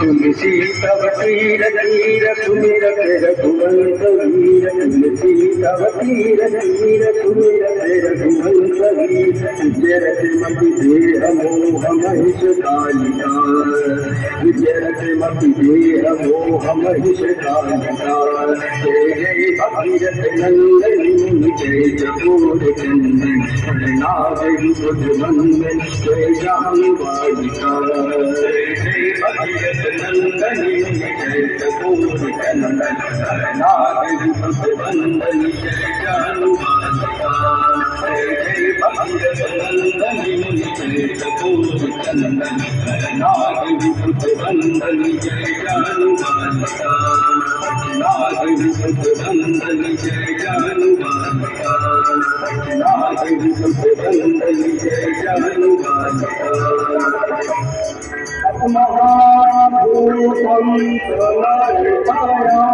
तुलसी तव तीर तीर सुमिर रघुवंश वीर तुलसी तव तीर तीर सुमिर रघुवंश वीर जरतमपि देह मोह महिष कालिका जरतमपि देह मोह महिष कालिका जय जय भगीरथ नंदनी जय जगोर चंदन नाग युग बंदन जय जानुबालिका जय भगीरथ नंदनी जय जगोर चंदन नाग युग बंदन जय जानुबालिका जय जय भगीरथ नंदनी जय जगोर चंदन नाग युग बंदन जय जानुबालिका नाग युग बंदन जय जानुबालिका नाग युग बंदन जय जानुबालिका महाभूतं समाहितायामि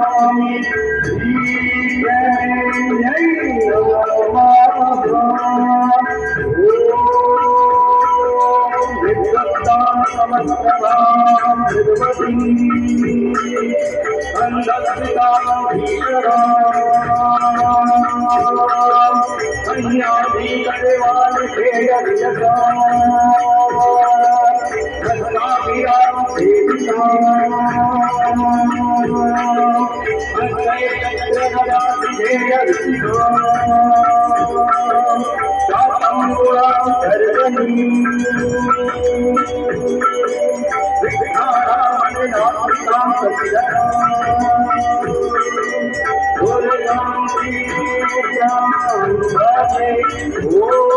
Oh